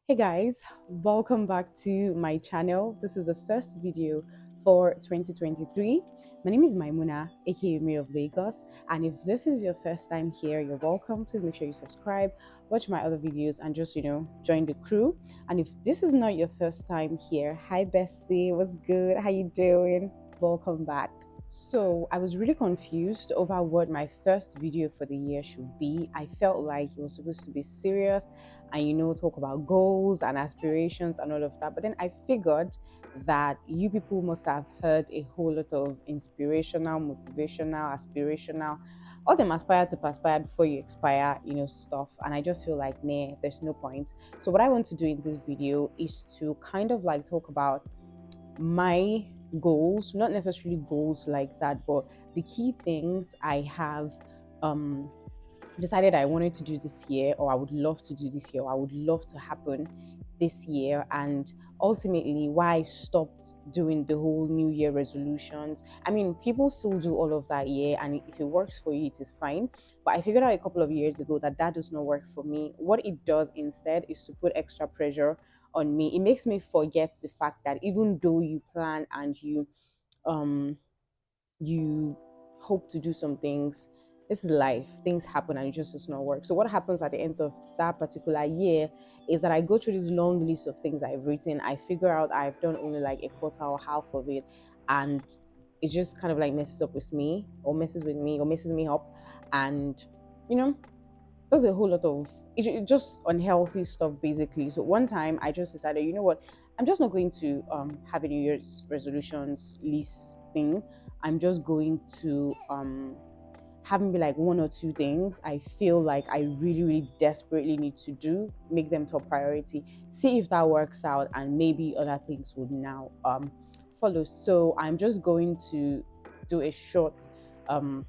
Hey guys, welcome back to my channel. This is the first video for 2023. My name is Maimuna, aka Me of Lagos, and if this is your first time here, you're welcome. Please make sure you subscribe, watch my other videos, and just join the crew. And if this is not your first time here, hi bestie, what's good? How you doing? Welcome back. So I was really confused over what my first video for the year should be. I felt like it was supposed to be serious and talk about goals and aspirations and all of that. But then I figured that you people must have heard a whole lot of inspirational, motivational, aspirational, all them aspire to perspire before you expire, stuff. And I just feel like, nah, there's no point. So what I want to do in this video is to kind of like talk about my goals, not necessarily goals like that, but the key things I have um decided I wanted to do this year, or I would love to do this year, or I would love to happen this year, and ultimately why I stopped doing the whole New Year resolutions. I mean, people still do all of that, yeah, and if it works for you, it is fine. But I figured out a couple of years ago that that does not work for me. What it does instead is to put extra pressure on me. It makes me forget the fact that even though you plan and um you hope to do some things, this is life, things happen and it just does not work. So what happens at the end of that particular year is that I go through this long list of things I've written. I figure out I've done only like a quarter or half of it, and it just kind of like messes up with me, or messes with me, or messes me up. And you know there's a whole lot of just unhealthy stuff basically. So one time I just decided, you know what, I'm just not going to have a New Year's resolutions list thing. I'm just going to have maybe like one or two things I feel like I really, really desperately need to do, make them top priority, see if that works out, and maybe other things would now follow. So I'm just going to do a short um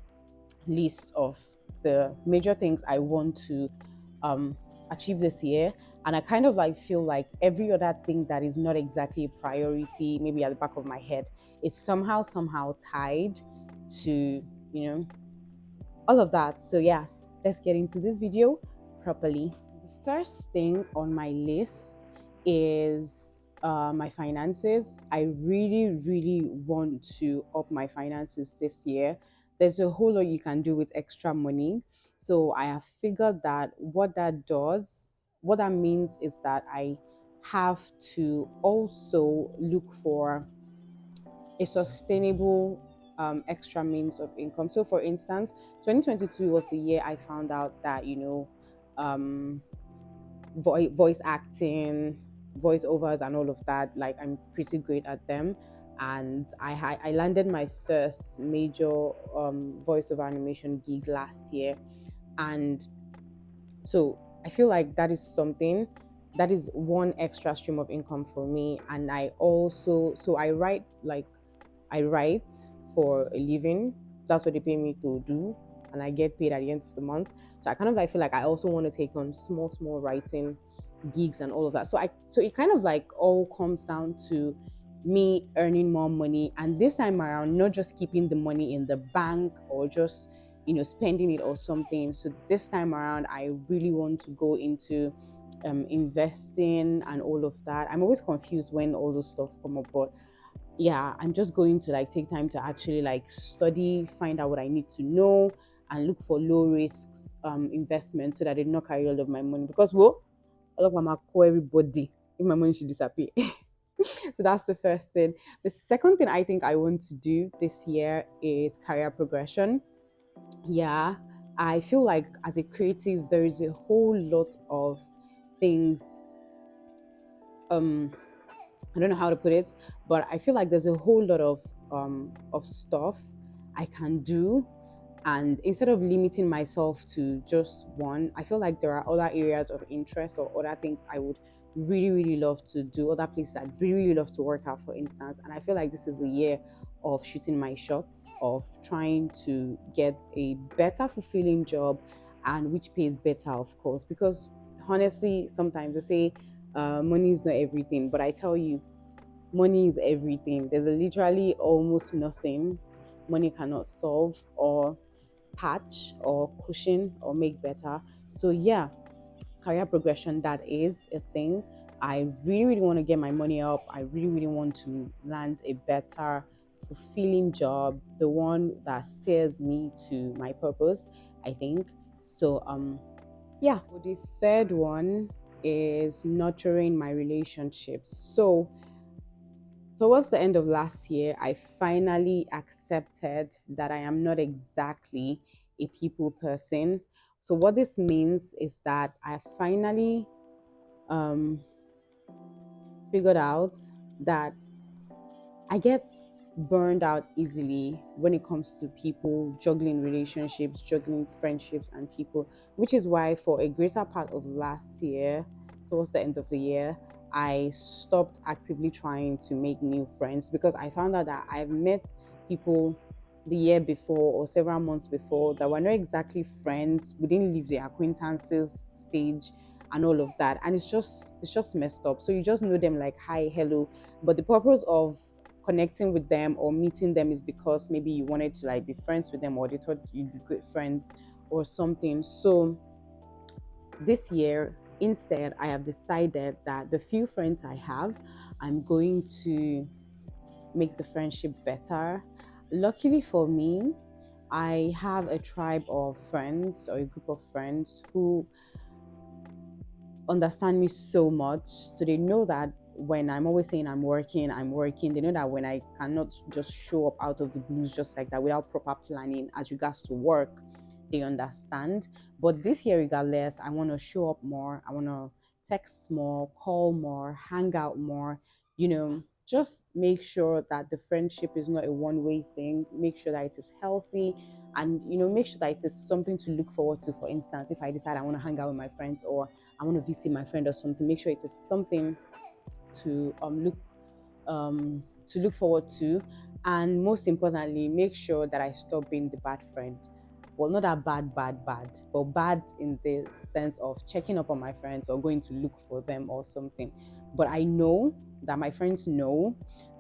list of the major things I want to um, achieve this year. And I kind of like feel like every other thing that is not exactly a priority, maybe at the back of my head, is somehow tied to, all of that. So yeah, let's get into this video properly. The first thing on my list is my finances. I really, really want to up my finances this year. There's a whole lot you can do with extra money. So I have figured that what that means is that I have to also look for a sustainable extra means of income. So, for instance, 2022 was the year I found out that, um, voice acting, voiceovers, and all of that, like I'm pretty great at them. And I landed my first major voiceover animation gig last year. And so I feel like that is something that is one extra stream of income for me. And I also, so I write for a living. That's what they pay me to do, and I get paid at the end of the month. So I kind of like feel like I also want to take on small writing gigs and all of that. So it kind of like all comes down to me earning more money, and this time around, not just keeping the money in the bank or just spending it or something. So this time around, I really want to go into investing and all of that. I'm always confused when all those stuff come up, but yeah, I'm just going to like take time to actually like study, find out what I need to know, and look for low risks investment so that I did not carry all of my money, because well, all of my call everybody if my money should disappear. So that's the first thing. The second thing I think I want to do this year is career progression. Yeah, I feel like as a creative there is a whole lot of things, um I don't know how to put it, but I feel like there's a whole lot of stuff I can do. And instead of limiting myself to just one, I feel like there are other areas of interest or other things I would really, really love to do, other places I'd really, really love to work out, for instance. And I feel like this is a year of shooting my shots, of trying to get a better, fulfilling job, and which pays better, of course. Because honestly, sometimes they say money is not everything, but I tell you, money is everything. There's literally almost nothing money cannot solve or patch or cushion or make better. So yeah, career progression, that is a thing. I really, really want to get my money up. I really, really want to land a better, fulfilling job, the one that steers me to my purpose, I think. So, yeah. The third one is nurturing my relationships. So, towards the end of last year, I finally accepted that I am not exactly a people person. So, what this means is that I finally um, figured out that I get burned out easily when it comes to people, juggling relationships, juggling friendships, and people, which is why, for a greater part of last year, towards the end of the year, I stopped actively trying to make new friends because I found out that I've met people the year before or several months before that were not exactly friends. We didn't leave the acquaintances stage and all of that, and it's just messed up. So you just know them like hi, hello, but the purpose of connecting with them or meeting them is because maybe you wanted to like be friends with them or they thought you'd be good friends or something. So this year, instead, I have decided that the few friends I have, I'm going to make the friendship better. Luckily for me, I have a tribe of friends or a group of friends who understand me so much. So they know that when I'm always saying I'm working, I'm working, they know that when I cannot just show up out of the blues just like that without proper planning as regards to work, they understand. But this year, regardless, I want to show up more. I want to text more, call more, hang out more, just make sure that the friendship is not a one-way thing. Make sure that it is healthy and, make sure that it is something to look forward to. For instance, if I decide I want to hang out with my friends or I want to visit my friend or something, make sure it is something to look forward to, and most importantly, make sure that I stop being the bad friend. Well, not that bad, but bad in the sense of checking up on my friends or going to look for them or something. But I know that my friends know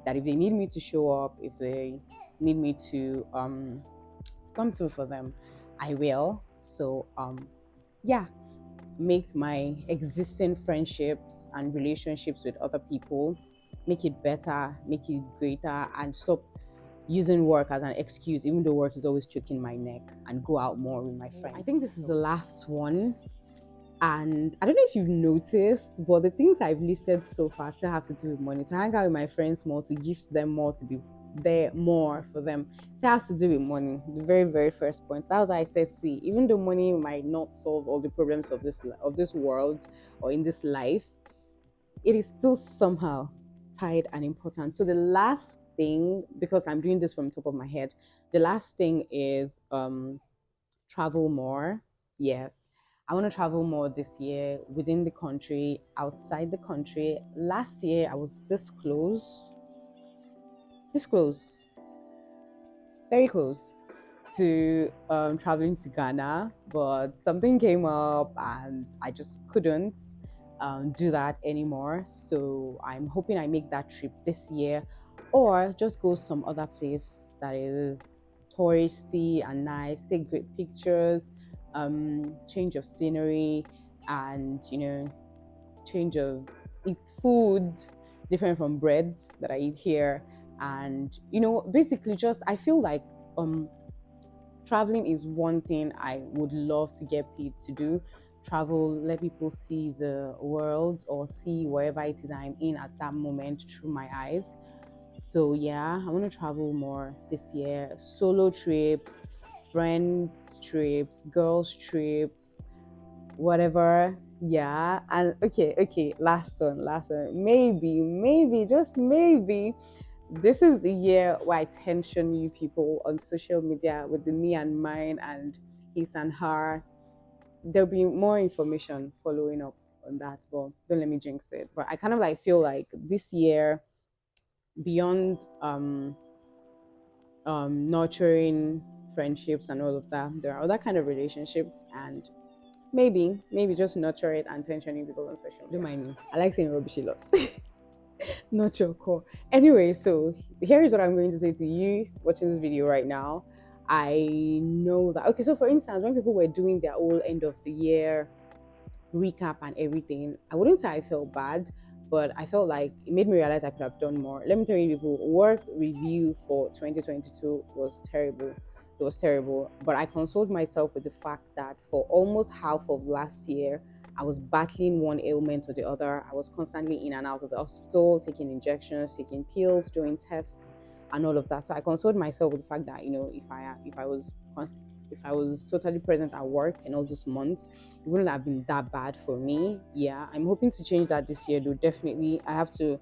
that if they need me to show up, if they need me to come through for them, I will. So yeah, make my existing friendships and relationships with other people, make it better, make it greater, and stop using work as an excuse, even though work is always choking my neck, and go out more with my friends. I think this is the last one. And I don't know if you've noticed, but the things I've listed so far still have to do with money. To hang out with my friends more, to gift them more, to be there more for them. It has to do with money. The very, very first point. That was why I said, see, even though money might not solve all the problems of this world or in this life, it is still somehow tied and important. So the last thing, because I'm doing this from the top of my head, the last thing is travel more. Yes. I want to travel more this year within the country, outside the country. Last year, I was this close, very close to traveling to Ghana, but something came up and I just couldn't do that anymore. So I'm hoping I make that trip this year or just go some other place that is touristy and nice, take great pictures, change of scenery, and, change of eat food different from bread that I eat here. And, basically just I feel like um traveling is one thing I would love to get paid to do. Travel, let people see the world or see wherever it is I'm in at that moment through my eyes. So yeah, I want to travel more this year. Solo trips, friends trips, girls trips, whatever. Yeah. And okay, last one. Maybe, just maybe this is a year where I tension you people on social media with the me and mine and his and her. There'll be more information following up on that, but don't let me jinx it. But I kind of like feel like this year, beyond nurturing friendships and all of that, there are other kind of relationships, and maybe just nurture it and tensioning people on social media. Don't mind me. I like saying rubbish a lot. Not your core. Anyway, so here is what I'm going to say to you watching this video right now. I know that, okay, so for instance, when people were doing their whole end of the year recap and everything, I wouldn't say I felt bad, but I felt like it made me realize I could have done more. Let me tell you, people, work review for 2022 was terrible. It was terrible. But I consoled myself with the fact that for almost half of last year, I was battling one ailment or the other. I was constantly in and out of the hospital, taking injections, taking pills, doing tests, and all of that. So I consoled myself with the fact that if I was totally present at work in all those months, it wouldn't have been that bad for me. Yeah, I'm hoping to change that this year, though. Definitely, I have to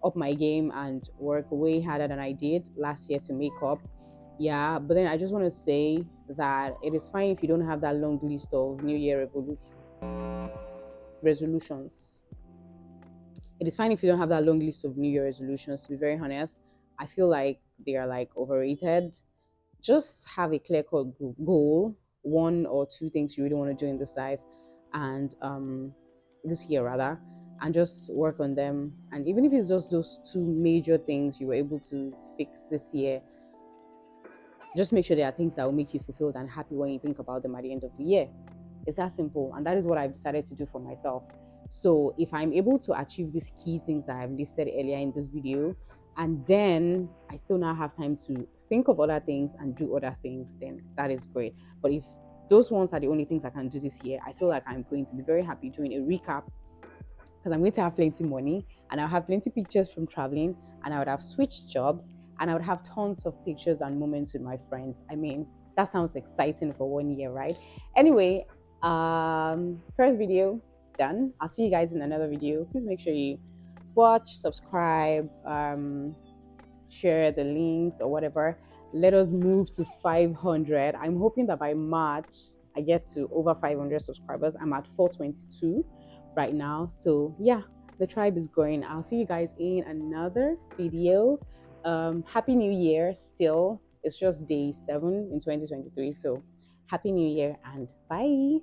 up my game and work way harder than I did last year to make up. Yeah, but then I just want to say that it is fine if you don't have that long list of New Year resolutions. It is fine if you don't have that long list of New Year resolutions. To be very honest, I feel like they are like overrated. Just have a clear cut goal, one or two things you really want to do in this life, and this year rather, and just work on them. And even if it's just those two major things you were able to fix this year, just make sure there are things that will make you fulfilled and happy when you think about them at the end of the year. It's that simple, and that is what I've decided to do for myself. So if I'm able to achieve these key things that I've listed earlier in this video, and then I still now have time to think of other things and do other things, then that is great. But if those ones are the only things I can do this year, I feel like I'm going to be very happy doing a recap, because I'm going to have plenty money and I'll have plenty pictures from traveling, and I would have switched jobs, and I would have tons of pictures and moments with my friends. I mean, that sounds exciting for 1 year, right? Anyway, first video done. I'll see you guys in another video. Please make sure you watch, subscribe, share the links or whatever. Let us move to 500. I'm hoping that by March I get to over 500 subscribers. I'm at 422 right now. So yeah, the tribe is growing. I'll see you guys in another video. Happy New Year still. It's just day 7 in 2023. So happy New Year and bye.